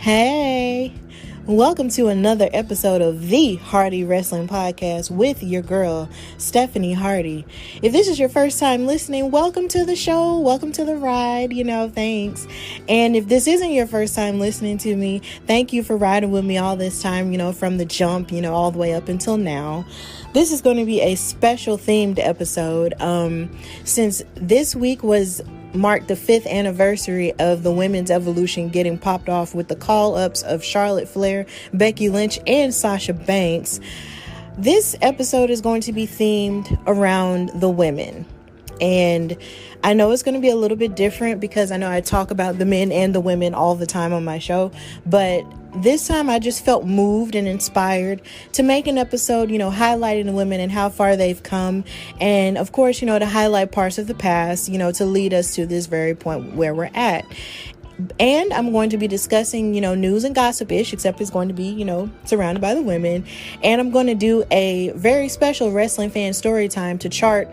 Hey, welcome to another episode of the Hardy Wrestling Podcast with your girl, Stephanie Hardy. If this is your first time listening, welcome to the show. Welcome to the ride, thanks. And if this isn't your first time listening to me, thank you for riding with me all this time, from the jump, all the way up until now. This is going to be a special themed episode. Since this week marked the 5th anniversary of the Women's Evolution getting popped off with the call-ups of Charlotte Flair, Becky Lynch, and Sasha Banks. This episode is going to be themed around the women. And I know it's going to be a little bit different because I know I talk about the men and the women all the time on my show, but this time I just felt moved and inspired to make an episode, highlighting the women and how far they've come. And of course, to highlight parts of the past, to lead us to this very point where we're at. And I'm going to be discussing, news and gossip-ish, except it's going to be, surrounded by the women. And I'm going to do a very special wrestling fan story time to chart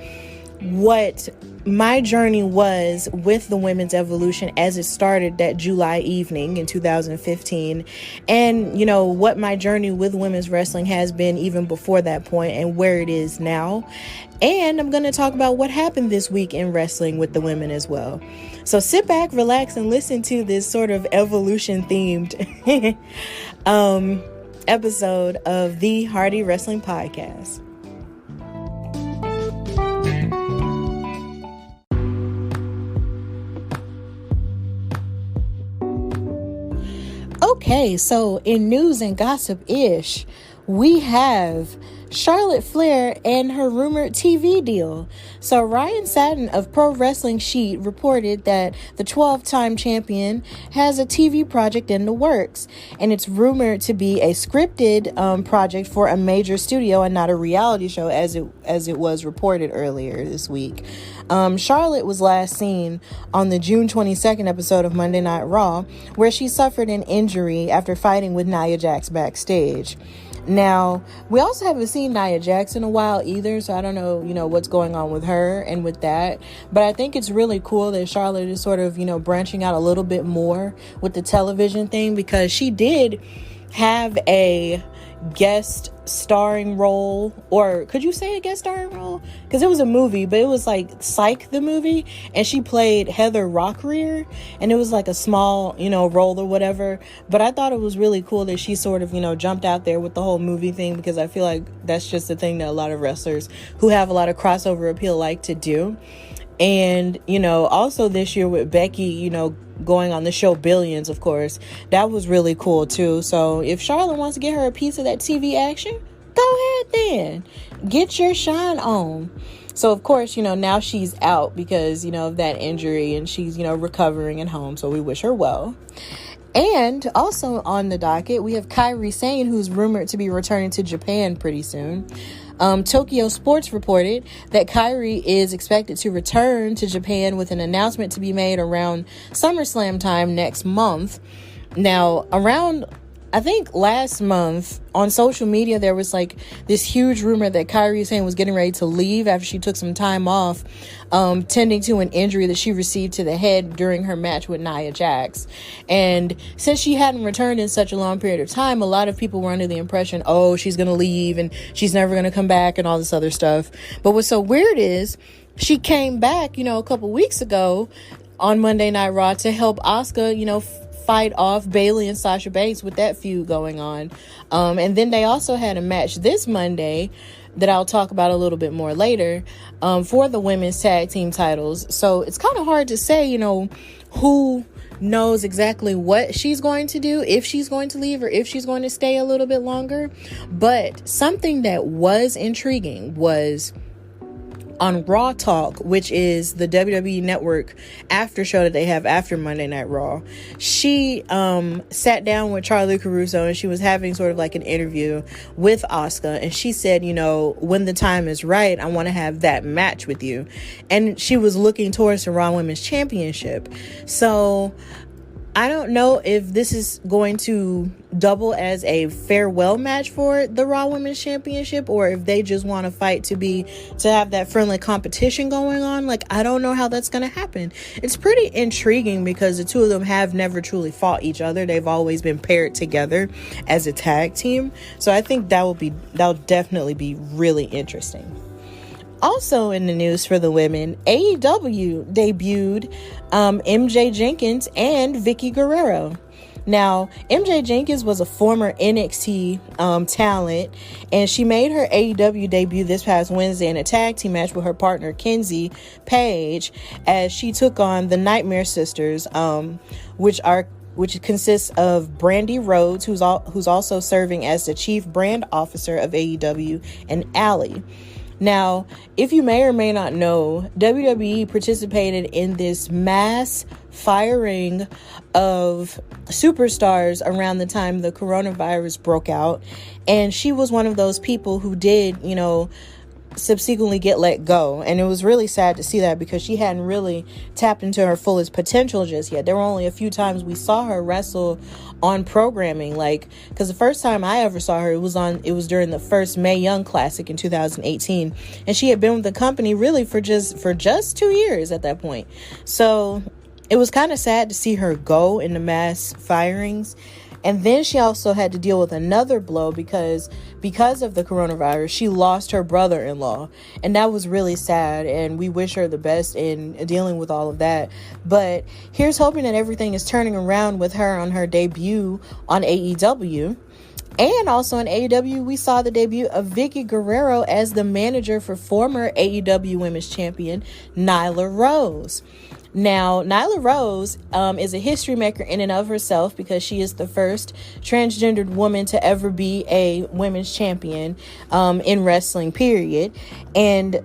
what my journey was with the Women's Evolution as it started that July evening in 2015, and what my journey with women's wrestling has been even before that point and where it is now. And I'm going to talk about what happened this week in wrestling with the women as well. So sit back, relax, and listen to this sort of evolution themed episode of the Hardy Wrestling Podcast. Okay, so in news and gossip-ish, we have Charlotte Flair and her rumored TV deal. So Ryan Satin of Pro Wrestling Sheet reported that the 12-time champion has a TV project in the works, and it's rumored to be a scripted project for a major studio and not a reality show as it was reported earlier this week. Charlotte was last seen on the June 22nd episode of Monday Night Raw, where she suffered an injury after fighting with Nia Jax backstage. Now, we also haven't seen Nia Jax in a while either, so I don't know, what's going on with her and with that. But I think it's really cool that Charlotte is sort of, branching out a little bit more with the television thing, because she did have a guest starring role, or could you say a guest starring role? Because it was a movie, but it was like Psych the movie, and she played Heather Rockrear, and it was like a small, role or whatever. But I thought it was really cool that she sort of, jumped out there with the whole movie thing, because I feel like that's just the thing that a lot of wrestlers who have a lot of crossover appeal like to do. And, also this year with Becky, going on the show Billions, of course, that was really cool too. So if Charlotte wants to get her a piece of that TV action, go ahead then. Get your shine on. So of course, now she's out because, of that injury, and she's, recovering at home. So we wish her well. And also on the docket, we have Kairi Sane, who's rumored to be returning to Japan pretty soon. Tokyo Sports reported that Kairi is expected to return to Japan with an announcement to be made around SummerSlam time next month. Now, around, I think last month on social media, there was like this huge rumor that Kairi Sane was getting ready to leave after she took some time off, tending to an injury that she received to the head during her match with Nia Jax. And since she hadn't returned in such a long period of time, a lot of people were under the impression, oh, she's going to leave and she's never going to come back and all this other stuff. But what's so weird is she came back, a couple weeks ago on Monday Night Raw to help Asuka, fight off Bayley and Sasha Banks with that feud going on. And then they also had a match this Monday that I'll talk about a little bit more later, for the women's tag team titles. So it's kind of hard to say, who knows exactly what she's going to do, if she's going to leave or if she's going to stay a little bit longer. But something that was intriguing was on Raw Talk, which is the WWE Network after show that they have after Monday Night Raw. She sat down with Charlie Caruso, and she was having sort of like an interview with Asuka, and she said, when the time is right, I want to have that match with you. And she was looking towards the Raw Women's Championship. So I don't know if this is going to double as a farewell match for the Raw Women's Championship, or if they just want to fight to have that friendly competition going on. Like, I don't know how that's going to happen. It's pretty intriguing because the two of them have never truly fought each other. They've always been paired together as a tag team. So I think that'll definitely be really interesting. Also in the news for the women, AEW debuted MJ Jenkins and Vicky Guerrero. Now, MJ Jenkins was a former NXT talent, and she made her AEW debut this past Wednesday in a tag team match with her partner Kenzie Page, as she took on the Nightmare Sisters, which consists of Brandy Rhodes, who's also serving as the chief brand officer of AEW, and Allie. Now, if you may or may not know, WWE participated in this mass firing of superstars around the time the coronavirus broke out. And she was one of those people who did, subsequently get let go. And it was really sad to see that, because she hadn't really tapped into her fullest potential just yet. There were only a few times we saw her wrestle on programming, because the first time I ever saw her, it was during the first Mae Young Classic in 2018, and she had been with the company really for just 2 years at that point. So it was kind of sad to see her go in the mass firings. And then she also had to deal with another blow because of the coronavirus. She lost her brother-in-law, and that was really sad, and we wish her the best in dealing with all of that. But here's hoping that everything is turning around with her on her debut on AEW. And also in AEW, we saw the debut of Vicky Guerrero as the manager for former AEW Women's Champion Nyla Rose. Now, Nyla Rose is a history maker in and of herself, because she is the first transgendered woman to ever be a women's champion in wrestling, period. And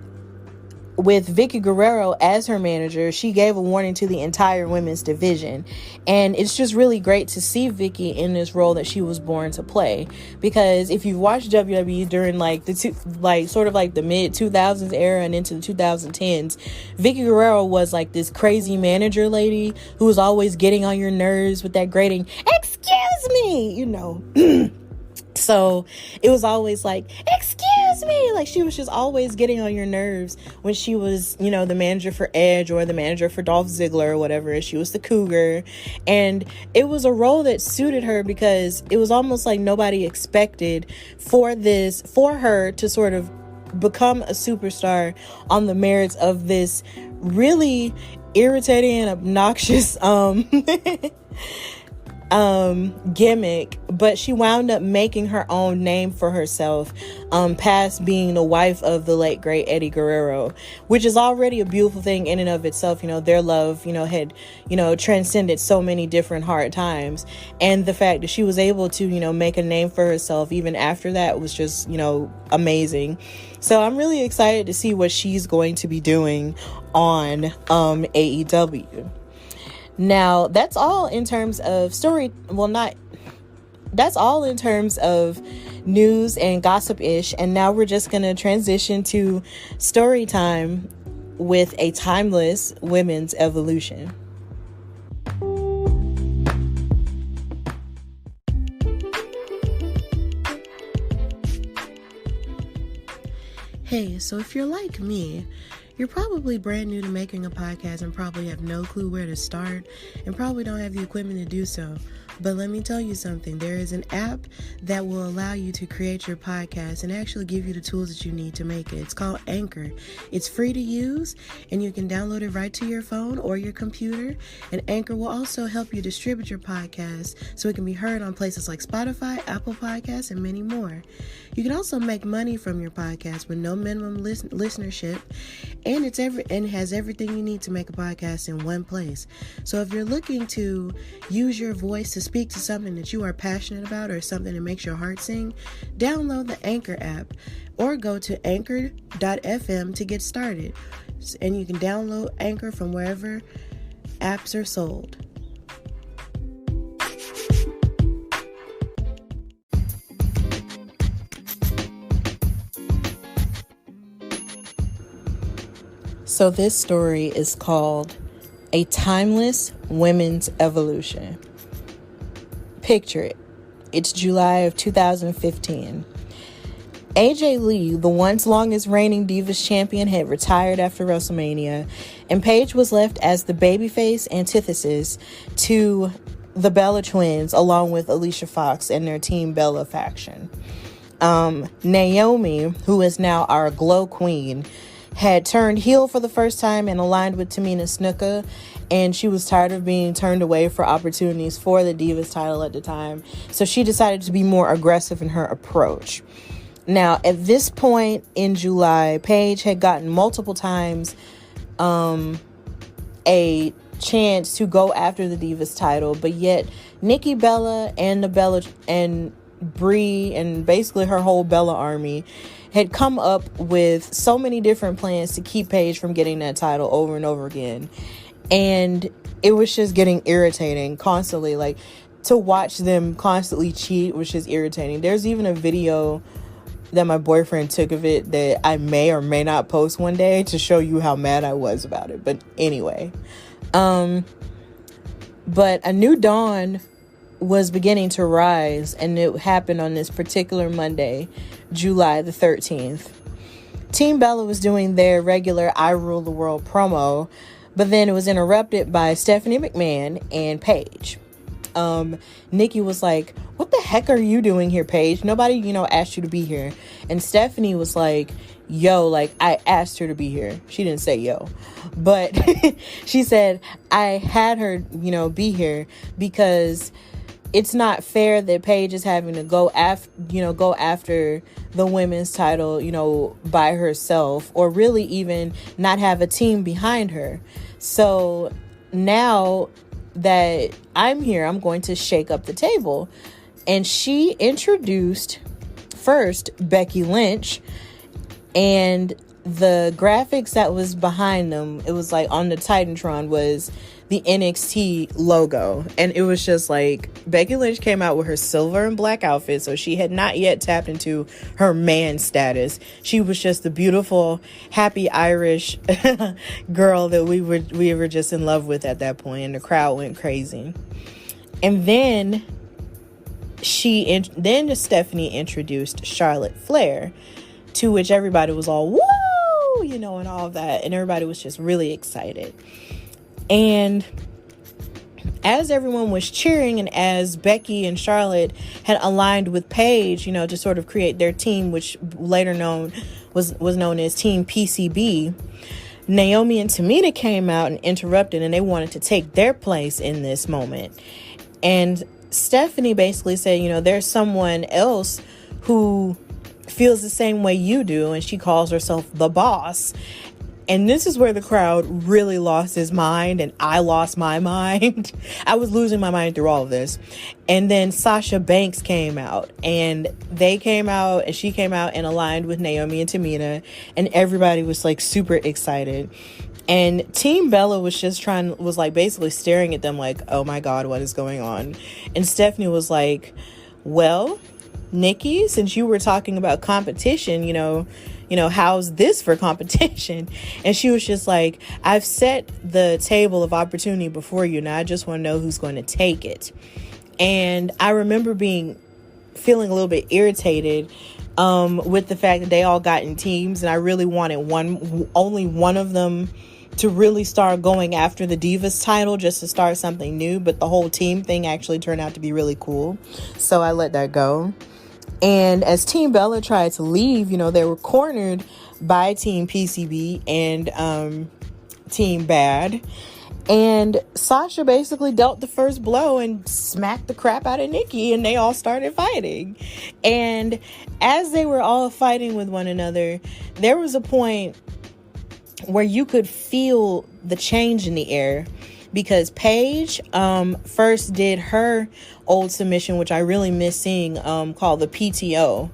with Vicky Guerrero as her manager, she gave a warning to the entire women's division. And it's just really great to see Vicky in this role that she was born to play. Because if you've watched WWE during the mid 2000s era and into the 2010s, Vicky Guerrero was like this crazy manager lady who was always getting on your nerves with that grating, "Excuse me," So it was always like, "Excuse me." Like, she was just always getting on your nerves when she was, the manager for Edge or the manager for Dolph Ziggler or whatever. She was the cougar. And it was a role that suited her, because it was almost like nobody expected for her to sort of become a superstar on the merits of this really irritating and obnoxious gimmick. But she wound up making her own name for herself, past being the wife of the late great Eddie Guerrero, which is already a beautiful thing in and of itself. Their love had transcended so many different hard times, and the fact that she was able to make a name for herself even after that was just amazing. So I'm really excited to see what she's going to be doing on AEW. Now, that's all in terms of that's all in terms of news and gossip-ish. And now we're just going to transition to story time with a timeless women's evolution. Hey, so if you're like me, you're probably brand new to making a podcast and probably have no clue where to start and probably don't have the equipment to do so. But let me tell you something. There is an app that will allow you to create your podcast and actually give you the tools that you need to make it. It's called Anchor. It's free to use, and you can download it right to your phone or your computer. And Anchor will also help you distribute your podcast so it can be heard on places like Spotify, Apple Podcasts, and many more. You can also make money from your podcast with no minimum listenership, and it has everything you need to make a podcast in one place. So if you're looking to use your voice to speak to something that you are passionate about or something that makes your heart sing, download the Anchor app or go to anchor.fm to get started. And you can download Anchor from wherever apps are sold. So this story is called A timeless women's evolution. Picture it. It's July of 2015. AJ Lee, the once longest reigning Divas champion, had retired after WrestleMania, and Paige was left as the babyface antithesis to the Bella Twins, along with Alicia Fox and their Team Bella faction. Naomi, who is now our Glow Queen, had turned heel for the first time and aligned with Tamina Snuka, and she was tired of being turned away for opportunities for the Divas title at the time, so she decided to be more aggressive in her approach. Now, at this point in July, Paige had gotten multiple times a chance to go after the Divas title, but yet Nikki Bella and the Bella and Brie and basically her whole Bella army had come up with so many different plans to keep Paige from getting that title over and over again. And it was just getting irritating constantly. Like, to watch them constantly cheat was just irritating. There's even a video that my boyfriend took of it that I may or may not post one day to show you how mad I was about it. But anyway, but a new dawn was beginning to rise, and it happened on this particular Monday, July the 13th. Team Bella was doing their regular I Rule the World promo, but then it was interrupted by Stephanie McMahon and Paige. Nikki was like, "What the heck are you doing here, Paige? Nobody, asked you to be here." And Stephanie was like, "Yo, like, I asked her to be here." She didn't say yo, but she said, "I had her, be here because it's not fair that Paige is having to go after the women's title, by herself, or really even not have a team behind her. So now that I'm here, I'm going to shake up the table." And she introduced first Becky Lynch, and the graphics that was behind them, it was like on the Titantron, was the NXT logo. And it was just like, Becky Lynch came out with her silver and black outfit, so she had not yet tapped into her man status. She was just the beautiful, happy Irish girl that we were just in love with at that point, and the crowd went crazy. And then Stephanie introduced Charlotte Flair, to which everybody was all woo, and all of that, and everybody was just really excited. And as everyone was cheering, and as Becky and Charlotte had aligned with Paige, to sort of create their team, which later was known as Team PCB, Naomi and Tamina came out and interrupted, and they wanted to take their place in this moment. And Stephanie basically said, there's someone else who feels the same way you do, and she calls herself the boss. And this is where the crowd really lost his mind, and I lost my mind. I was losing my mind through all of this. And then Sasha Banks came out, and she came out and aligned with Naomi and Tamina, and everybody was like super excited. And Team Bella was basically staring at them like, "Oh my God, what is going on?" And Stephanie was like, "Well, Nikki, since you were talking about competition, how's this for competition?" And she was just like, "I've set the table of opportunity before you. Now I just want to know who's going to take it." And I remember feeling a little bit irritated with the fact that they all got in teams, and I really wanted only one of them to really start going after the Divas title, just to start something new. But the whole team thing actually turned out to be really cool, so I let that go. And as Team Bella tried to leave, they were cornered by Team PCB and Team Bad. And Sasha basically dealt the first blow and smacked the crap out of Nikki, and they all started fighting. And as they were all fighting with one another, there was a point where you could feel the change in the air, because Paige first did her old submission, which I really miss seeing, called the PTO,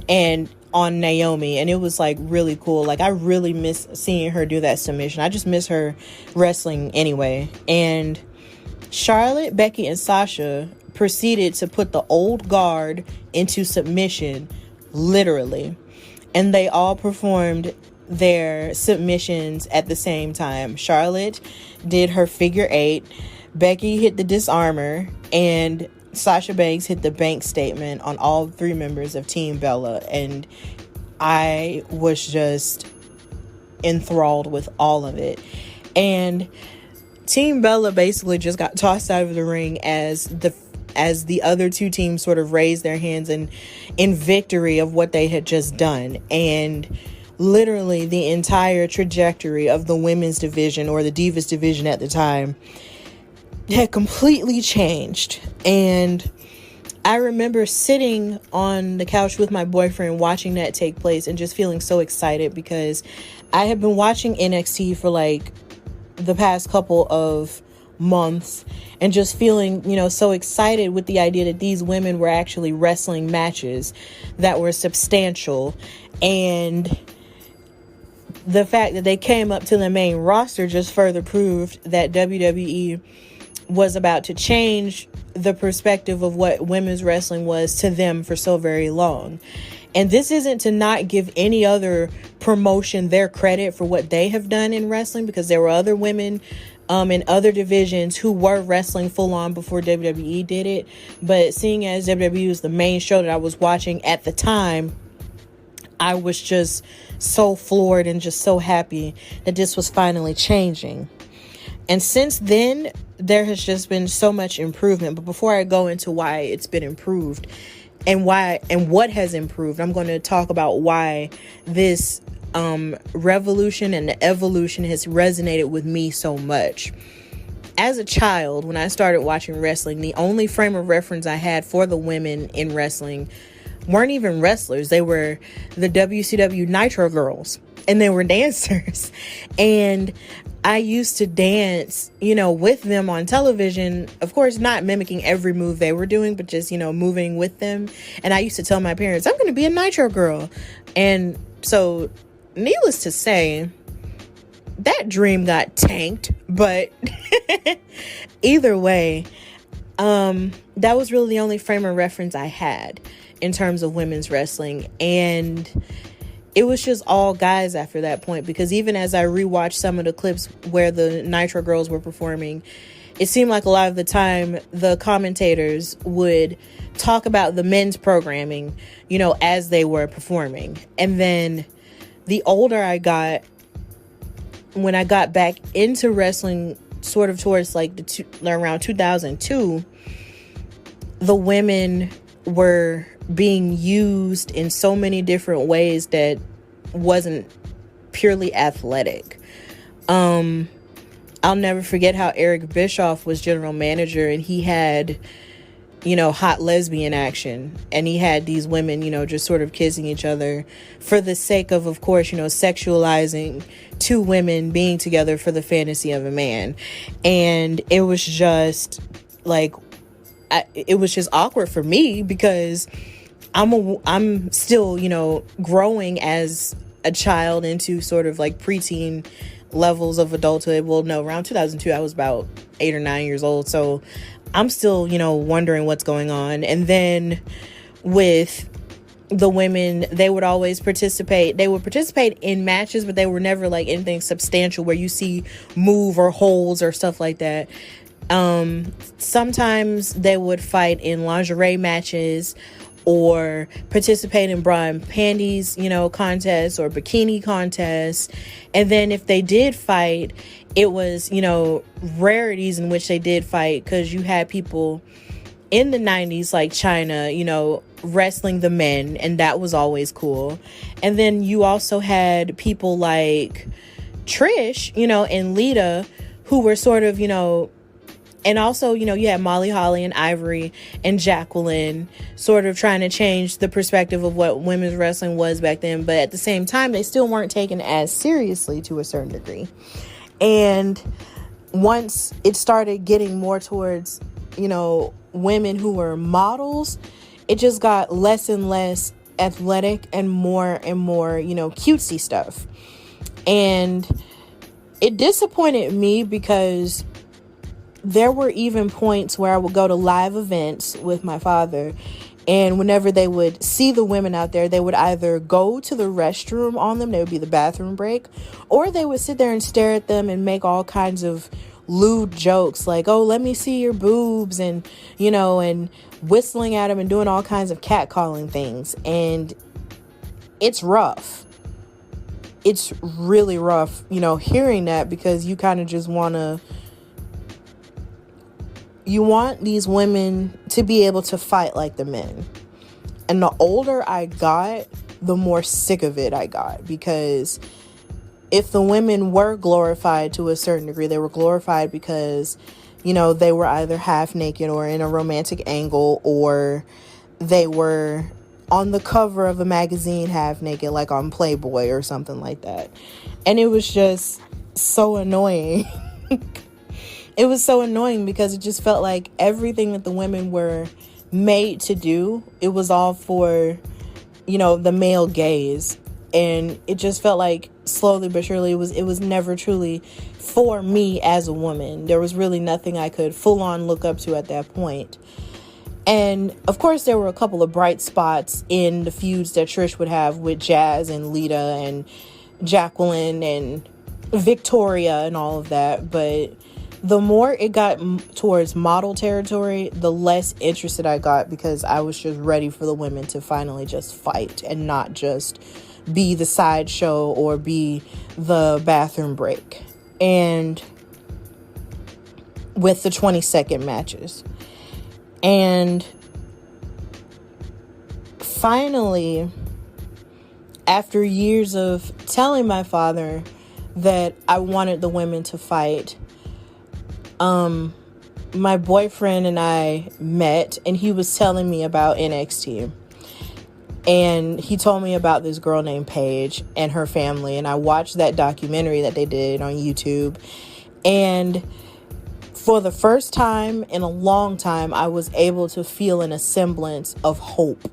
and on Naomi, and it was like really cool. Like, I really miss seeing her do that submission. I just miss her wrestling anyway. And Charlotte, Becky, and Sasha proceeded to put the old guard into submission, literally, and they all performed their submissions at the same time. Charlotte did her figure 8, Becky hit the disarmor, and Sasha Banks hit the bank statement on all 3 members of Team Bella. And I was just enthralled with all of it. And Team Bella basically just got tossed out of the ring as the other 2 teams sort of raised their hands in victory of what they had just done. And literally the entire trajectory of the women's division, or the Divas division at the time, had completely changed. And I remember sitting on the couch with my boyfriend watching that take place and just feeling so excited, because I had been watching NXT for like the past couple of months and just feeling, so excited with the idea that these women were actually wrestling matches that were substantial. And the fact that they came up to the main roster just further proved that WWE was about to change the perspective of what women's wrestling was to them for so very long. And this isn't to not give any other promotion their credit for what they have done in wrestling, because there were other women in other divisions who were wrestling full on before WWE did it. But seeing as WWE was the main show that I was watching at the time, I was just so floored and just so happy that this was finally changing. And since then, there has just been so much improvement. But before I go into why it's been improved and what has improved, I'm going to talk about why this revolution and the evolution has resonated with me so much. As a child, when I started watching wrestling, the only frame of reference I had for the women in wrestling weren't even wrestlers. They were the WCW Nitro Girls, and they were dancers. And I used to dance, with them on television, of course, not mimicking every move they were doing, but just, moving with them. And I used to tell my parents, I'm going to be a Nitro Girl. And so, needless to say, that dream got tanked. But either way, that was really the only frame of reference I had in terms of women's wrestling. And it was just all guys after that point, because even as I rewatched some of the clips where the Nitro Girls were performing, it seemed like a lot of the time the commentators would talk about the men's programming, as they were performing. And then the older I got, when I got back into wrestling sort of towards like around 2002, the women were being used in so many different ways that wasn't purely athletic. I'll never forget how Eric Bischoff was general manager, and he had, hot lesbian action, and he had these women, just sort of kissing each other for the sake of course, sexualizing 2 women being together for the fantasy of a man. And it was just like, it was just awkward for me, because I'm still, growing as a child into sort of like preteen levels of adulthood. Well, no, around 2002, I was about 8 or 9 years old. So I'm still, wondering what's going on. And then with the women, they would always participate. They would participate in matches, but they were never like anything substantial where you see move or holds or stuff like that. Sometimes they would fight in lingerie matches or participate in bra and panties, contests or bikini contests. And then if they did fight, it was, rarities in which they did fight, because you had people in the 90s like Chyna, wrestling the men, and that was always cool. And then you also had people like Trish, and Lita, who were sort of, and also, you had Molly Holly and Ivory and Jacqueline sort of trying to change the perspective of what women's wrestling was back then. But at the same time, they still weren't taken as seriously to a certain degree. And once it started getting more towards, women who were models, it just got less and less athletic and more, cutesy stuff. And it disappointed me, because there were even points where I would go to live events with my father, And whenever they would see the women out there, they would either go to the restroom on them, that would be the bathroom break, or they would sit there and stare at them and make all kinds of lewd jokes like, oh, let me see your boobs, and, and whistling at them and doing all kinds of catcalling things. And it's rough. It's really rough, hearing that, because you kind of just you want these women to be able to fight like the men. And the older I got, the more sick of it I got, because if the women were glorified to a certain degree, they were glorified because, they were either half naked or in a romantic angle, or they were on the cover of a magazine half naked, like on Playboy or something like that. And it was just so annoying. It was so annoying because it just felt like everything that the women were made to do, it was all for, the male gaze. And it just felt like slowly but surely it was never truly for me as a woman. There was really nothing I could full on look up to at that point. And of course, there were a couple of bright spots in the feuds that Trish would have with Jazz and Lita and Jacqueline and Victoria and all of that. But the more it got towards model territory, the less interested I got, because I was just ready for the women to finally just fight and not just be the sideshow or be the bathroom break. And with the 20-second matches. And finally, after years of telling my father that I wanted the women to fight, my boyfriend and I met, and he was telling me about NXT. And he told me about this girl named Paige and her family. And I watched that documentary that they did on YouTube. And for the first time in a long time, I was able to feel a semblance of hope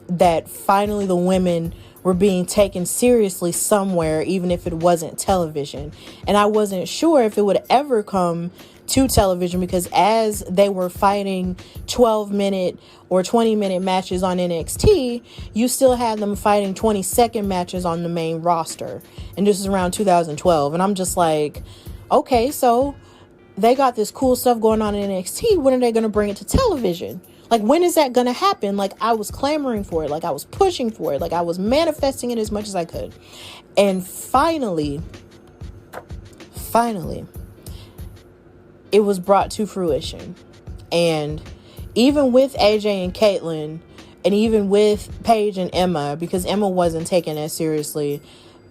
that finally the women were being taken seriously somewhere, even if it wasn't television. And I wasn't sure if it would ever come to television, because as they were fighting 12-minute or 20-minute matches on NXT, you still had them fighting 20-second matches on the main roster. And this is around 2012. And I'm just like, okay, so they got this cool stuff going on in NXT. When are they going to bring it to television? Like, when is that going to happen? Like, I was clamoring for it. Like, I was pushing for it. Like, I was manifesting it as much as I could. And finally, it was brought to fruition. And even with AJ and Caitlyn, and even with Paige and Emma, because Emma wasn't taken as seriously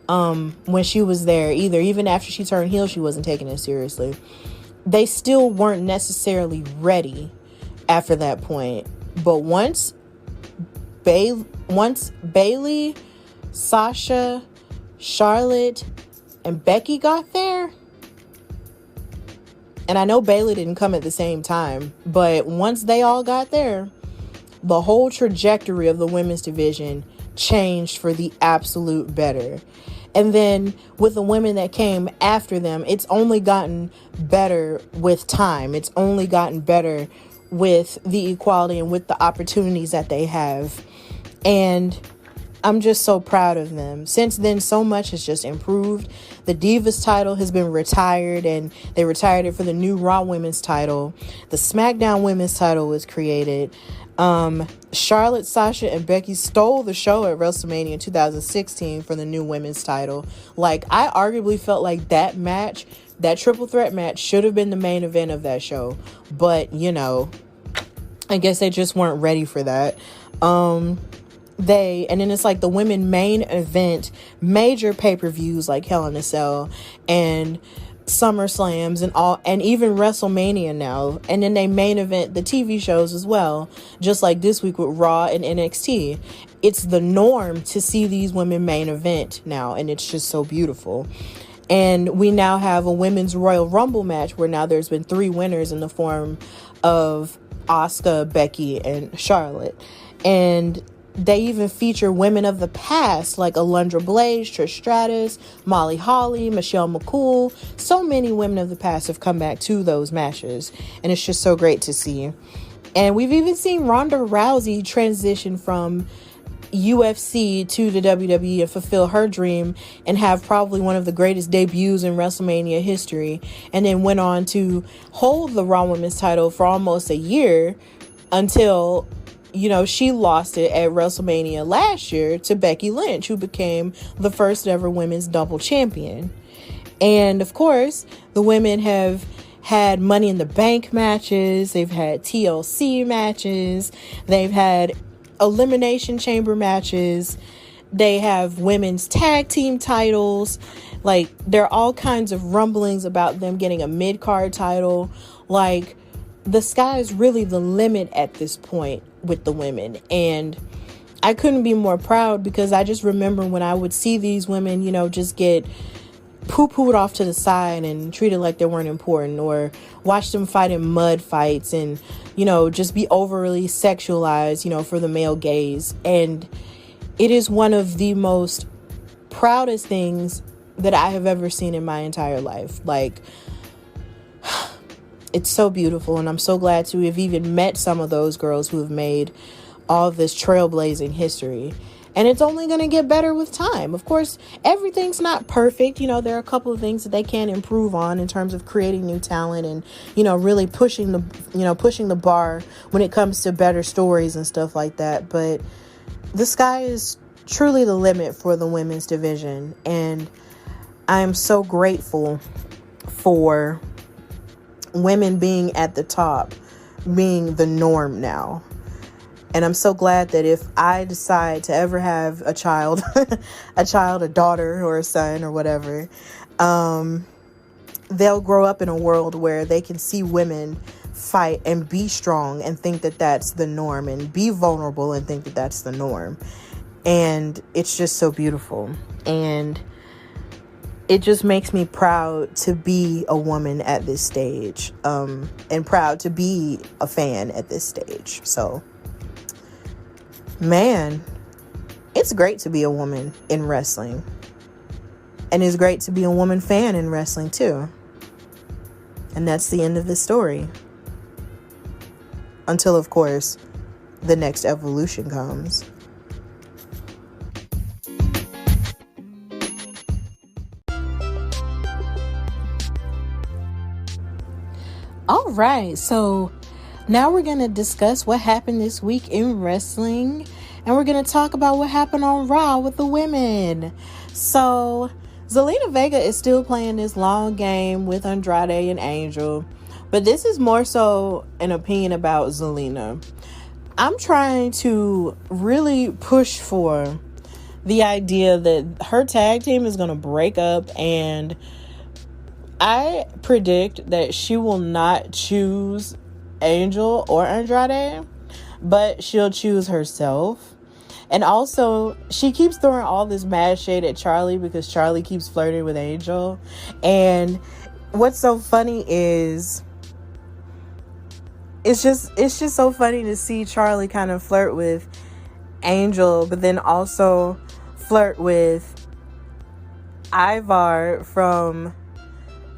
when she was there either. Even after she turned heel, she wasn't taken as seriously. They still weren't necessarily ready after that point. But once Bayley, Sasha, Charlotte, and Becky got there, and I know Bayley didn't come at the same time, but once they all got there, the whole trajectory of the women's division changed for the absolute better. And then with the women that came after them, it's only gotten better with time. It's only gotten better with the equality and with the opportunities that they have. And I'm just so proud of them. Since then, so much has just improved. The Divas title has been retired, and they retired it for the new Raw Women's title. The SmackDown Women's title was created. Charlotte, Sasha, and Becky stole the show at WrestleMania in 2016 for the new women's title. Like, I arguably felt like that match, that triple threat match, should have been the main event of that show. But, I guess they just weren't ready for that. And then it's like the women main event, major pay-per-views like Hell in a Cell and SummerSlams and all, and even WrestleMania now. And then they main event the TV shows as well, just like this week with Raw and NXT. It's the norm to see these women main event now, and it's just so beautiful. And we now have a women's Royal Rumble match where now there's been 3 winners in the form of Asuka, Becky, and Charlotte. And they even feature women of the past like Alundra Blaze, Trish Stratus, Molly Holly, Michelle McCool. So many women of the past have come back to those matches, and it's just so great to see. And we've even seen Ronda Rousey transition from UFC to the WWE and fulfill her dream and have probably one of the greatest debuts in WrestleMania history, and then went on to hold the Raw Women's title for almost a year until, she lost it at WrestleMania last year to Becky Lynch, who became the first ever women's double champion. And of course, the women have had Money in the Bank matches, they've had TLC matches, they've had Elimination Chamber matches, they have women's tag team titles. Like, there are all kinds of rumblings about them getting a mid-card title. Like, the sky is really the limit at this point with the women. And I couldn't be more proud, because I just remember when I would see these women, just get poo-pooed off to the side and treated like they weren't important, or watch them fight in mud fights and, just be overly sexualized, for the male gaze. And it is one of the most proudest things that I have ever seen in my entire life. Like, it's so beautiful, and I'm so glad to have even met some of those girls who have made all this trailblazing history. And it's only going to get better with time. Of course, everything's not perfect. There are a couple of things that they can improve on in terms of creating new talent and, really pushing the bar when it comes to better stories and stuff like that. But the sky is truly the limit for the women's division. And I am so grateful for women being at the top, being the norm now. And I'm so glad that if I decide to ever have a child, a daughter or a son or whatever, they'll grow up in a world where they can see women fight and be strong and think that that's the norm, and be vulnerable and think that that's the norm. And it's just so beautiful. And it just makes me proud to be a woman at this stage, and proud to be a fan at this stage. So, man, it's great to be a woman in wrestling. And it's great to be a woman fan in wrestling too. And that's the end of the story. Until, of course, the next evolution comes. All right, so now we're going to discuss what happened this week in wrestling, and we're going to talk about what happened on Raw with the women. So, Zelina Vega is still playing this long game with Andrade and Angel, but this is more so an opinion about Zelina. I'm trying to really push for the idea that her tag team is going to break up, and I predict that she will not choose Angel or Andrade, but she'll choose herself. And also, she keeps throwing all this mad shade at Charlie because Charlie keeps flirting with Angel. And what's so funny is it's just so funny to see Charlie kind of flirt with Angel, but then also flirt with Ivar from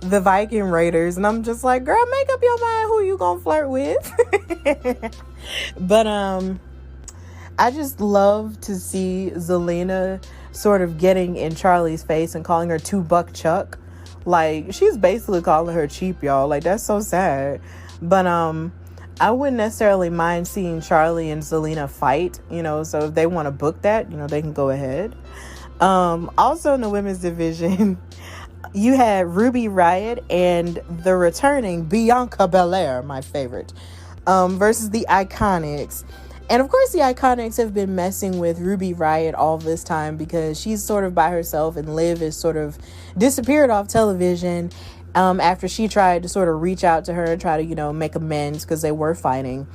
the Viking Raiders. And I'm just like, girl, make up your mind who you gonna flirt with. But I just love to see Zelina sort of getting in Charlie's face and calling her $2 Chuck. Like, she's basically calling her cheap, y'all. Like, that's so sad. But I wouldn't necessarily mind seeing Charlie and Zelina fight, so if they want to book that, they can go ahead. Also in the women's division, you had Ruby Riott and the returning Bianca Belair, my favorite, versus the Iconics. And of course, the Iconics have been messing with Ruby Riott all this time because she's sort of by herself, and Liv is sort of disappeared off television after she tried to sort of reach out to her and try to, make amends because they were fighting.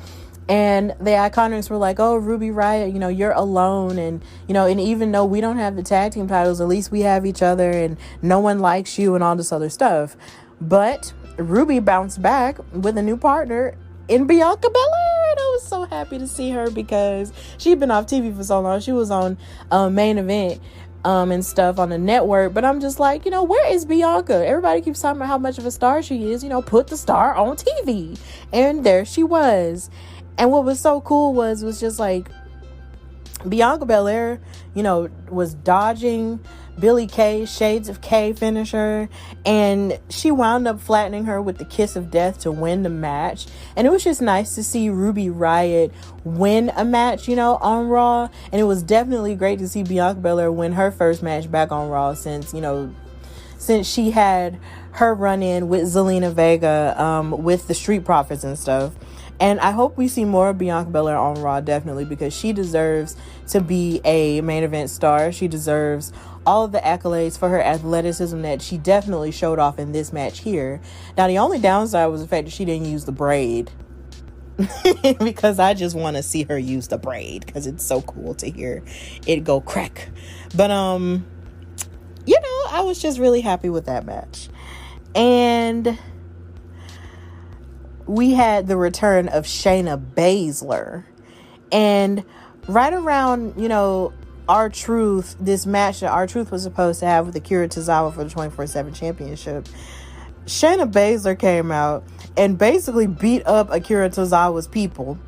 And the Iconics were like, oh, Ruby Riott, you're alone. And, and even though we don't have the tag team titles, at least we have each other and no one likes you and all this other stuff. But Ruby bounced back with a new partner in Bianca Belair. And I was so happy to see her because she'd been off TV for so long. She was on Main Event and stuff on the network. But I'm just like, where is Bianca? Everybody keeps talking about how much of a star she is. Put the star on TV. And there she was. And what was so cool was just like Bianca Belair, was dodging Billie Kay's Shades of K finisher, and she wound up flattening her with the kiss of death to win the match. And it was just nice to see Ruby Riott win a match, on Raw. And it was definitely great to see Bianca Belair win her first match back on Raw since she had her run-in with Zelina Vega with the Street Profits and stuff. And I hope we see more of Bianca Belair on Raw, definitely, because she deserves to be a main event star. She deserves all of the accolades for her athleticism that she definitely showed off in this match here. Now, the only downside was the fact that she didn't use the braid. Because I just want to see her use the braid, because it's so cool to hear it go crack. But, I was just really happy with that match. And we had the return of Shayna Baszler. And right around, R-Truth, this match that R-Truth was supposed to have with Akira Tozawa for the 24/7 championship, Shayna Baszler came out and basically beat up Akira Tozawa's people.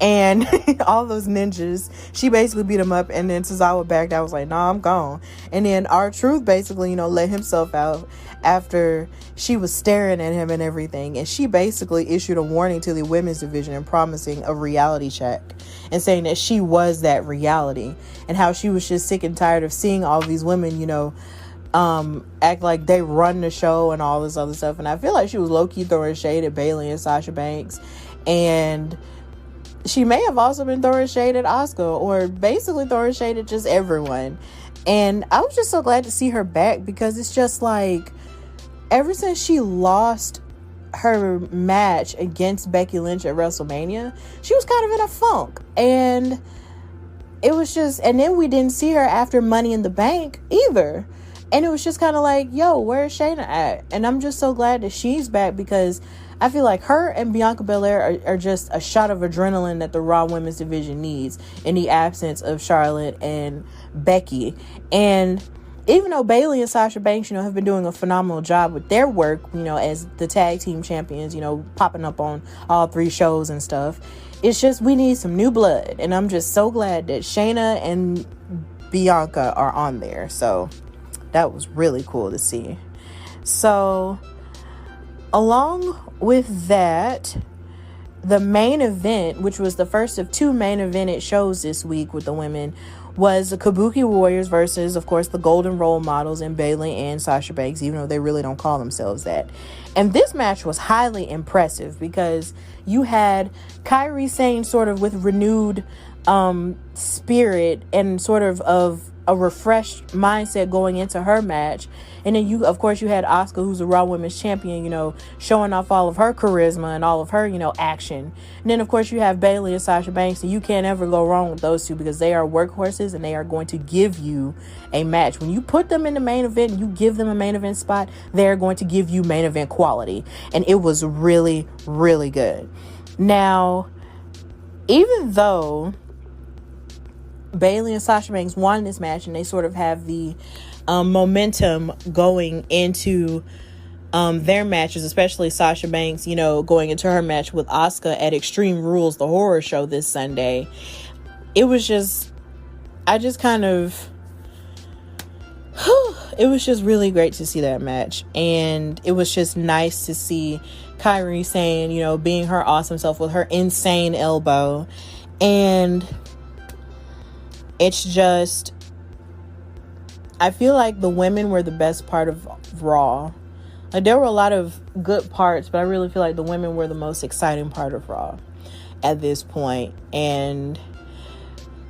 And all those ninjas, she basically beat him up, and then Tozawa backed out, was like, nah, I'm gone. And then R-Truth basically, let himself out after she was staring at him and everything. And she basically issued a warning to the women's division and promising a reality check and saying that she was that reality, and how she was just sick and tired of seeing all these women, act like they run the show and all this other stuff. And I feel like she was low-key throwing shade at Bayley and Sasha Banks, and she may have also been throwing shade at Asuka, or basically throwing shade at just everyone. And I was just so glad to see her back, because it's just like, ever since she lost her match against Becky Lynch at WrestleMania, she was kind of in a funk. And it was just, and then we didn't see her after Money in the Bank either. And it was just kind of like, yo, where's Shayna at? And I'm just so glad that she's back, because I feel like her and Bianca Belair are just a shot of adrenaline that the Raw Women's Division needs in the absence of Charlotte and Becky. And even though Bayley and Sasha Banks, have been doing a phenomenal job with their work, as the tag team champions, popping up on all 3 shows and stuff, it's just, we need some new blood. And I'm just so glad that Shayna and Bianca are on there. So that was really cool to see. So along with that, the main event, which was the first of 2 main evented shows this week with the women, was the Kabuki Warriors versus, of course, the Golden Role Models in Bayley and Sasha Banks, even though they really don't call themselves that. And this match was highly impressive, because you had Kairi Sane sort of with renewed spirit and sort of a refreshed mindset going into her match. And then you had Asuka, who's a Raw Women's Champion, showing off all of her charisma and all of her, action. And then, of course, you have Bayley and Sasha Banks, and you can't ever go wrong with those two, because they are workhorses and they are going to give you a match. When you put them in the main event, you give them a main event spot, they're going to give you main event quality. And it was really, really good. Now, even though Bayley and Sasha Banks won this match, and they sort of have the momentum going into their matches, especially Sasha Banks, going into her match with Asuka at Extreme Rules, the horror show this Sunday. It was just, it was just really great to see that match. And it was just nice to see Kairi Sane, being her awesome self with her insane elbow. And it's just, I feel like the women were the best part of Raw. Like, there were a lot of good parts, but I really feel like the women were the most exciting part of Raw at this point. And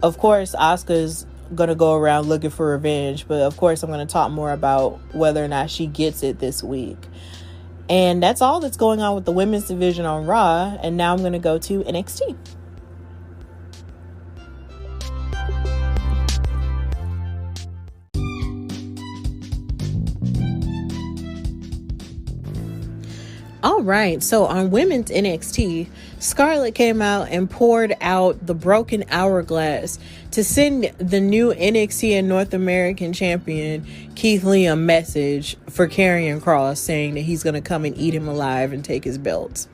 of course, Asuka's gonna go around looking for revenge, but of course I'm gonna talk more about whether or not she gets it this week. And that's all that's going on with the women's division on Raw. And now I'm gonna go to NXT. All right, so on women's NXT, Scarlett came out and poured out the broken hourglass to send the new NXT and North American champion Keith Lee a message for Karrion Kross, saying that he's going to come and eat him alive and take his belts.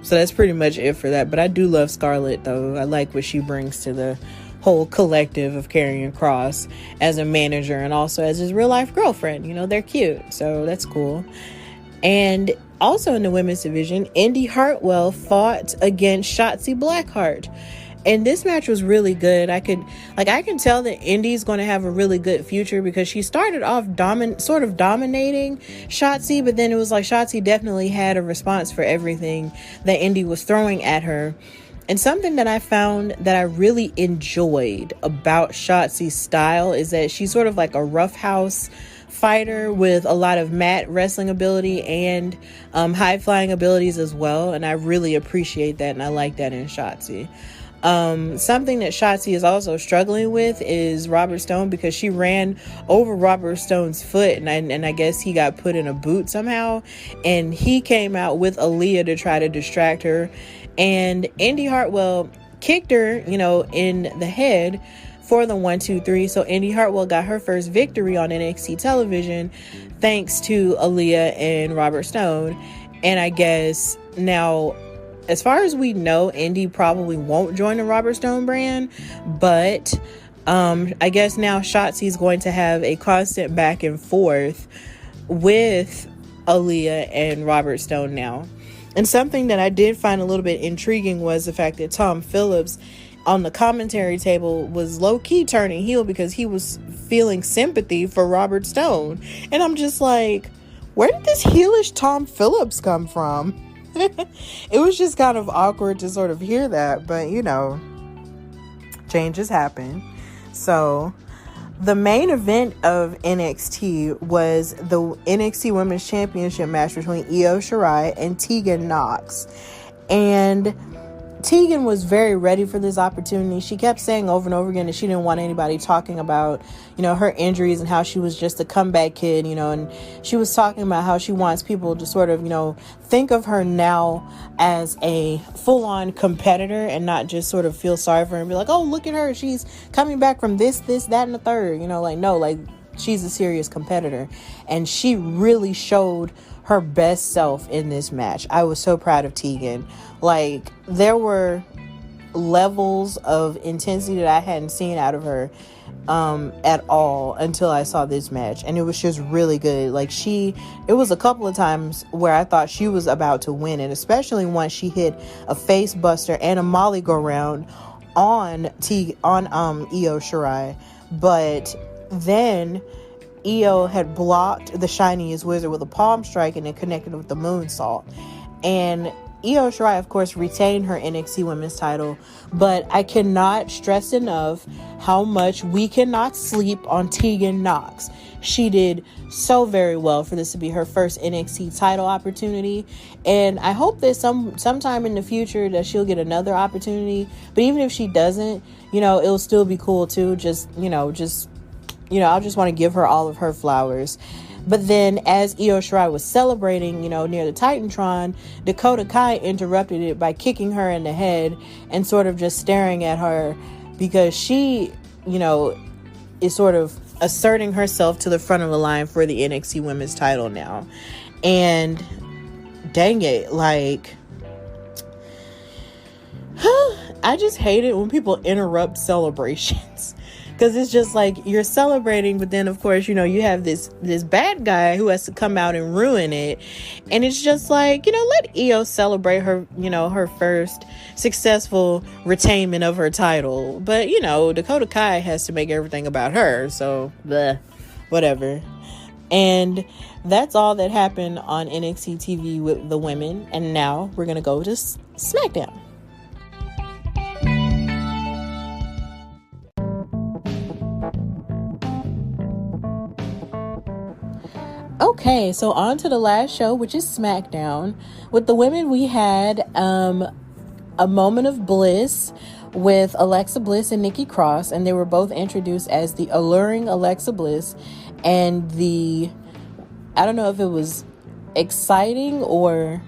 So that's pretty much it for that. But I do love Scarlett, though. I like what she brings to the whole collective of Karrion Kross as a manager and also as his real life girlfriend. They're cute, so that's cool. And also in the women's division, Indy Hartwell fought against Shotzi Blackheart. And this match was really good. I can tell that Indy's going to have a really good future because she started off sort of dominating Shotzi, but then it was like Shotzi definitely had a response for everything that Indy was throwing at her. And something that I found that I really enjoyed about Shotzi's style is that she's sort of like a roughhouse fighter with a lot of mat wrestling ability and high flying abilities as well. And I really appreciate that, and I like that in Shotzi. Something that Shotzi is also struggling with is Robert Stone, because she ran over Robert Stone's foot, and I guess he got put in a boot somehow, and he came out with Aaliyah to try to distract her, and Indy Hartwell kicked her, in the head for the 1-2-3. So Indy Hartwell got her first victory on NXT television thanks to Aaliyah and Robert Stone. And I guess now, as far as we know, Indy probably won't join the Robert Stone brand, but I guess now Shotzi's going to have a constant back and forth with Aaliyah and Robert Stone now. And something that I did find a little bit intriguing was the fact that Tom Phillips on the commentary table was low-key turning heel because he was feeling sympathy for Robert Stone. And I'm just like, where did this heelish Tom Phillips come from? It was just kind of awkward to sort of hear that, but changes happen. So the main event of NXT was the NXT Women's Championship match between Io Shirai and Tegan Nox. And Tegan was very ready for this opportunity. She kept saying over and over again that she didn't want anybody talking about, her injuries and how she was just a comeback kid, and she was talking about how she wants people to sort of, think of her now as a full-on competitor and not just sort of feel sorry for her and be like, oh, look at her, she's coming back from this, that, and the third, no, she's a serious competitor. And she really showed her best self in this match. I was so proud of Tegan. There were levels of intensity that I hadn't seen out of her at all until I saw this match, and it was just really good. It was a couple of times where I thought she was about to win, and especially once she hit a face buster and a Molly go round on Io Shirai. But then Io had blocked the Shiniest Wizard with a palm strike and it connected with the moonsault. And Io Shirai, of course, retained her NXT Women's title, but I cannot stress enough how much we cannot sleep on Tegan Nox. She did so very well for this to be her first NXT title opportunity, and I hope that sometime in the future that she'll get another opportunity. But even if she doesn't, it'll still be cool too. I just want to give her all of her flowers. But then as Io Shirai was celebrating, near the Titantron, Dakota Kai interrupted it by kicking her in the head and sort of just staring at her because she, is sort of asserting herself to the front of the line for the NXT Women's title now. And dang it, I just hate it when people interrupt celebrations. Because it's just you're celebrating, but then of course, you have this bad guy who has to come out and ruin it. And it's just let Io celebrate her, her first successful retainment of her title. But, Dakota Kai has to make everything about her. So, whatever. And that's all that happened on NXT TV with the women. And now we're going to go to SmackDown. Okay, so on to the last show, which is SmackDown. With the women, we had a moment of bliss with Alexa Bliss and Nikki Cross, and they were both introduced as the alluring Alexa Bliss and I don't know if it was exciting or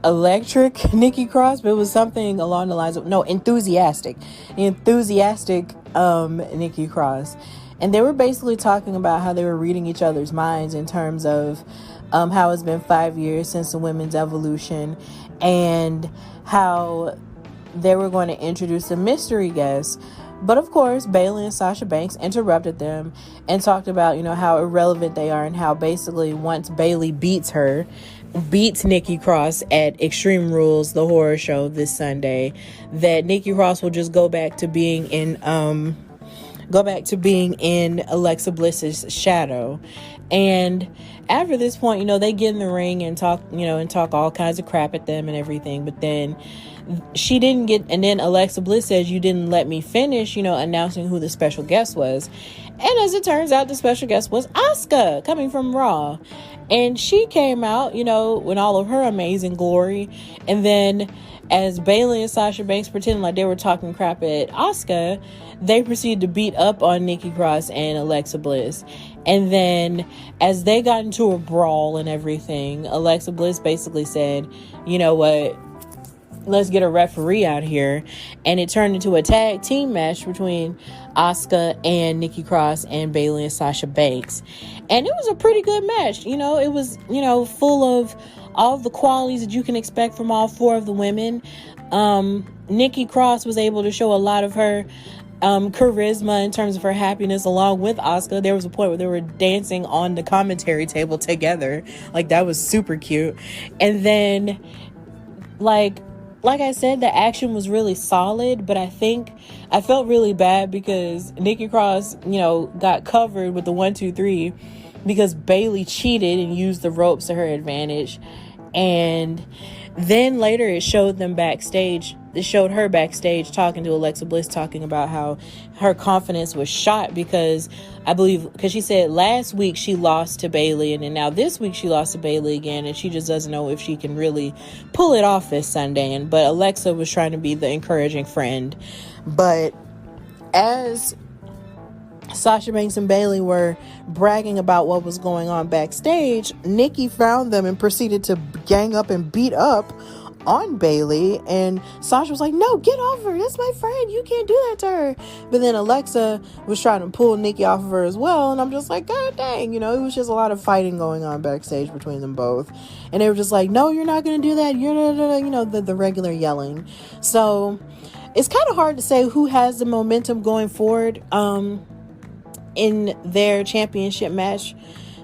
electric Nikki Cross, but it was something along the lines of enthusiastic Nikki Cross. And they were basically talking about how they were reading each other's minds in terms of how it's been 5 years since the women's evolution, and how they were going to introduce a mystery guest. But of course, Bayley and Sasha Banks interrupted them and talked about, how irrelevant they are, and how basically once Bayley beats Nikki Cross at Extreme Rules, the horror show this Sunday, that Nikki Cross will just go back to being in Alexa Bliss's shadow. And after this point, they get in the ring and talk all kinds of crap at them and everything. But then and then Alexa Bliss says, "You didn't let me finish, announcing who the special guest was." And as it turns out, the special guest was Asuka, coming from Raw. And she came out, in all of her amazing glory. And then as Bayley and Sasha Banks pretended like they were talking crap at Asuka, they proceeded to beat up on Nikki Cross and Alexa Bliss. And then as they got into a brawl and everything, Alexa Bliss basically said, "You know what? Let's get a referee out here." And it turned into a tag team match between Asuka and Nikki Cross and Bayley and Sasha Banks. And it was a pretty good match. It was, full of all of the qualities that you can expect from all four of the women. Nikki Cross was able to show a lot of her charisma in terms of her happiness along with Asuka. There was a point where they were dancing on the commentary table together. Like, that was super cute. And then, like I said, the action was really solid, but I felt really bad because Nikki Cross, got covered with the 1-2-3 because Bayley cheated and used the ropes to her advantage. And then later it showed them backstage. It showed her backstage talking to Alexa Bliss, talking about how her confidence was shot because she said last week she lost to Bayley, and then now this week she lost to Bayley again, and she just doesn't know if she can really pull it off this Sunday. But Alexa was trying to be the encouraging friend. But as Sasha Banks and Bayley were bragging about what was going on backstage, Nikki found them and proceeded to gang up and beat up on Bayley. And Sasha was like, "No, get off her. That's my friend. You can't do that to her." But then Alexa was trying to pull Nikki off of her as well. And I'm just like, God dang, it was just a lot of fighting going on backstage between them both. And they were just like, "No, you're not going to do that. The regular yelling." So it's kind of hard to say who has the momentum going forward in their championship match.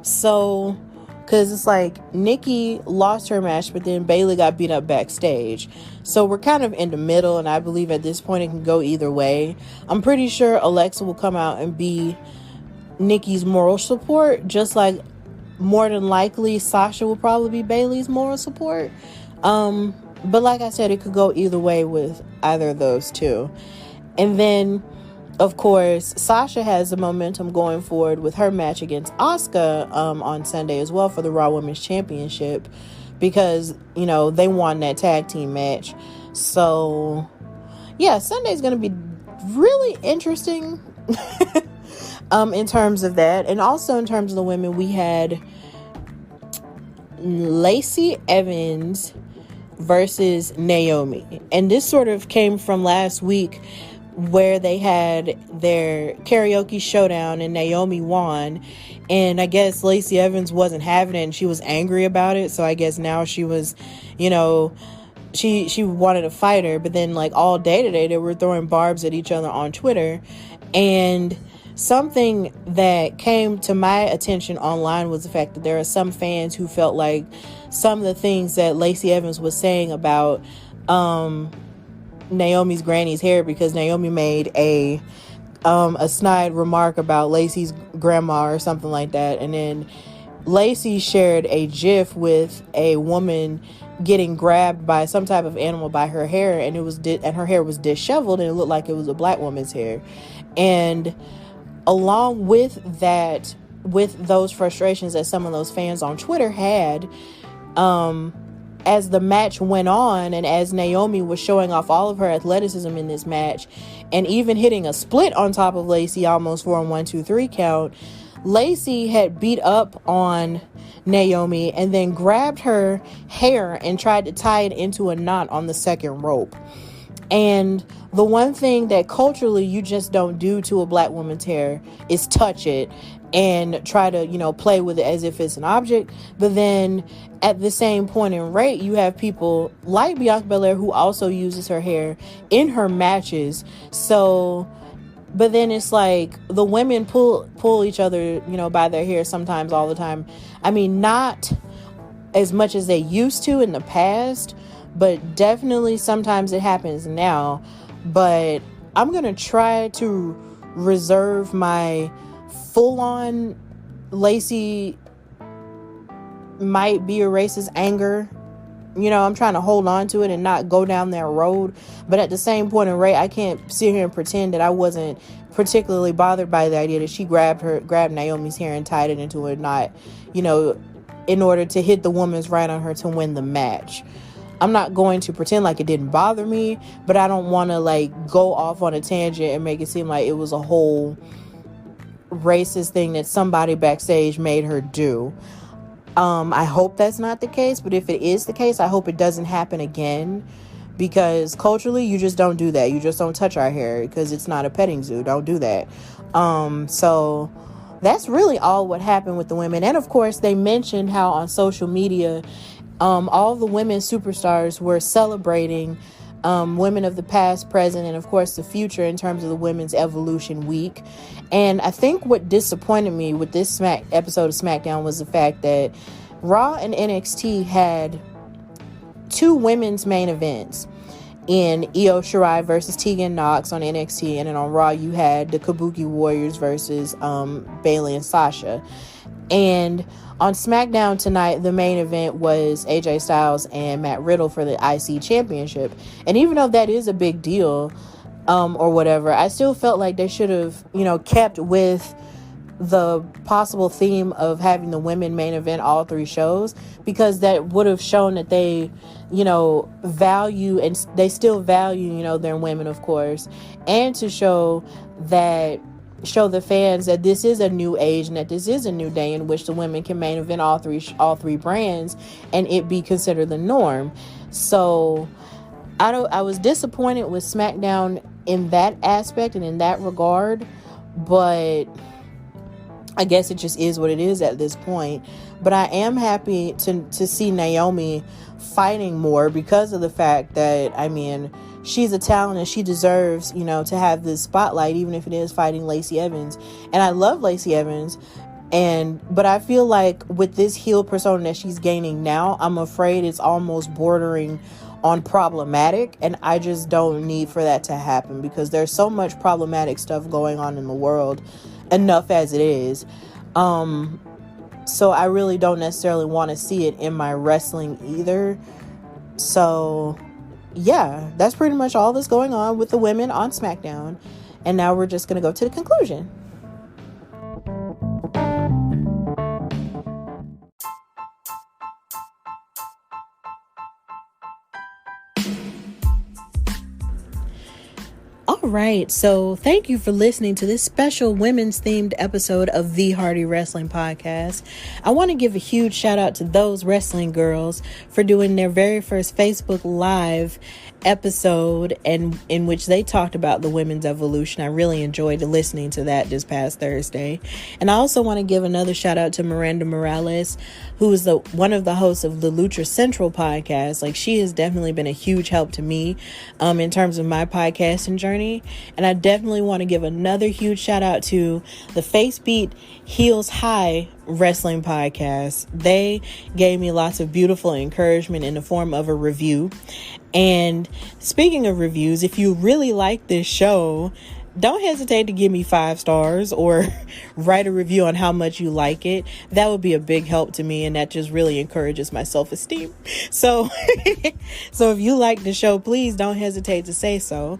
So, because it's like Nikki lost her match, but then Bayley got beat up backstage. So we're kind of in the middle, and I believe at this point it can go either way. I'm pretty sure Alexa will come out and be Nikki's moral support, just like more than likely Sasha will probably be Bayley's moral support. But like I said, it could go either way with either of those two. And then, of course, Sasha has the momentum going forward with her match against Asuka on Sunday as well for the Raw Women's Championship, because, they won that tag team match. So, yeah, Sunday's going to be really interesting in terms of that. And also in terms of the women, we had Lacey Evans versus Naomi. And this sort of came from last week, where they had their karaoke showdown and Naomi won. And I guess Lacey Evans wasn't having it and she was angry about it. So I guess now she was, she wanted to fight her. But then like all day today, they were throwing barbs at each other on Twitter. And something that came to my attention online was the fact that there are some fans who felt like some of the things that Lacey Evans was saying about Naomi's granny's hair, because Naomi made a snide remark about Lacey's grandma or something like that, and then Lacey shared a GIF with a woman getting grabbed by some type of animal by her hair, and her hair was disheveled and it looked like it was a black woman's hair. And along with that, with those frustrations that some of those fans on Twitter had, as the match went on and as Naomi was showing off all of her athleticism in this match and even hitting a split on top of Lacey almost for a 1-2-3 count, Lacey had beat up on Naomi and then grabbed her hair and tried to tie it into a knot on the second rope. And the one thing that culturally you just don't do to a black woman's hair is touch it and try to, play with it as if it's an object. But then at the same point in rate, you have people like Bianca Belair who also uses her hair in her matches. So, but then it's like the women pull each other, by their hair sometimes, all the time. I mean, not as much as they used to in the past, but definitely sometimes it happens now. But I'm going to try to reserve my full-on Lacey might be a racist anger. I'm trying to hold on to it and not go down that road. But at the same point in rate, I can't sit here and pretend that I wasn't particularly bothered by the idea that she grabbed Naomi's hair and tied it into a knot, in order to hit the woman's right on her to win the match. I'm not going to pretend like it didn't bother me, but I don't want to go off on a tangent and make it seem like it was a whole racist thing that somebody backstage made her do. I hope that's not the case, but if it is the case, I hope it doesn't happen again, because culturally you just don't do that. You just don't touch our hair because it's not a petting zoo. Don't do that. So that's really all what happened with the women. And of course, they mentioned how on social media, all the women superstars were celebrating women of the past, present, and of course the future in terms of the Women's Evolution Week. And I think what disappointed me with this episode of SmackDown was the fact that Raw and NXT had two women's main events in Io Shirai versus Tegan Nox on NXT, and then on Raw you had the Kabuki Warriors versus Bayley and Sasha. And on SmackDown tonight, the main event was AJ Styles and Matt Riddle for the IC Championship. And even though that is a big deal, or whatever, I still felt like they should have, kept with the possible theme of having the women main event all three shows, because that would have shown that they, value, and they still value, their women, of course, and to show the fans that this is a new age and that this is a new day in which the women can main event all three brands and it be considered the norm. So I was disappointed with SmackDown in that aspect and in that regard, but I guess it just is what it is at this point. But I am happy to see Naomi fighting more, because of the fact that, she's a talent and she deserves, to have this spotlight, even if it is fighting Lacey Evans. And I love Lacey Evans. But I feel like with this heel persona that she's gaining now, I'm afraid it's almost bordering on problematic. And I just don't need for that to happen, because there's so much problematic stuff going on in the world enough as it is. So I really don't necessarily want to see it in my wrestling either. So yeah, that's pretty much all that's going on with the women on SmackDown. And now we're just going to go to the conclusion. All right, so thank you for listening to this special women's themed episode of the Hardy Wrestling Podcast. I want to give a huge shout out to those wrestling girls for doing their very first Facebook Live episode, and in which they talked about the women's evolution. I really enjoyed listening to that this past Thursday. And I also want to give another shout out to Miranda Morales, who is one of the hosts of the Lucha Central podcast. Like, she has definitely been a huge help to me in terms of my podcasting journey. And I definitely want to give another huge shout out to the Face Beat Heels High Wrestling Podcast. They gave me lots of beautiful encouragement in the form of a review. And speaking of reviews, if you really like this show, don't hesitate to give me 5 stars or write a review on how much you like it. That would be a big help to me, and that just really encourages my self-esteem. So if you like the show, please don't hesitate to say so.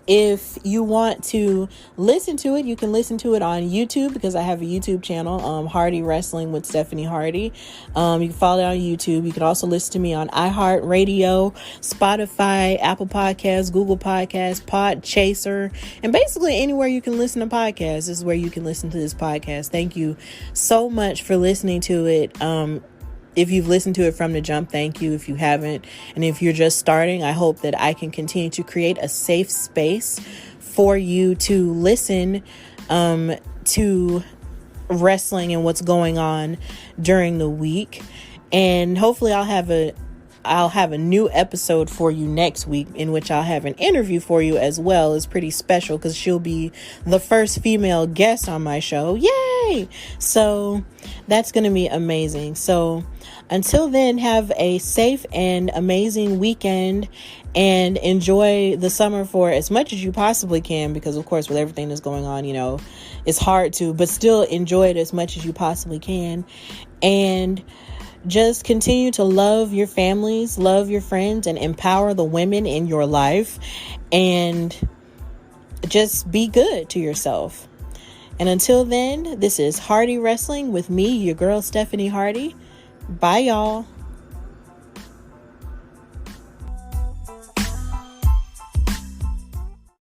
If you want to listen to it, you can listen to it on YouTube, because I have a YouTube channel, Hardy Wrestling with Stephanie Hardy. You can follow it on YouTube. You can also listen to me on iHeartRadio, Spotify, Apple Podcasts, Google Podcasts, Podchaser, and basically anywhere you can listen to podcasts is where you can listen to this podcast. Thank you so much for listening to it. If you've listened to it from the jump, thank you. If you haven't, and if you're just starting, I hope that I can continue to create a safe space for you to listen to wrestling and what's going on during the week. And hopefully I'll have a new episode for you next week, in which I'll have an interview for you as well. It's pretty special because she'll be the first female guest on my show. Yay! So that's going to be amazing. So until then, have a safe and amazing weekend and enjoy the summer for as much as you possibly can, because of course with everything that's going on, it's hard to, but still enjoy it as much as you possibly can. And just continue to love your families, love your friends, and empower the women in your life. And just be good to yourself. And until then, this is Hardy Wrestling with me, your girl, Stephanie Hardy. Bye, y'all.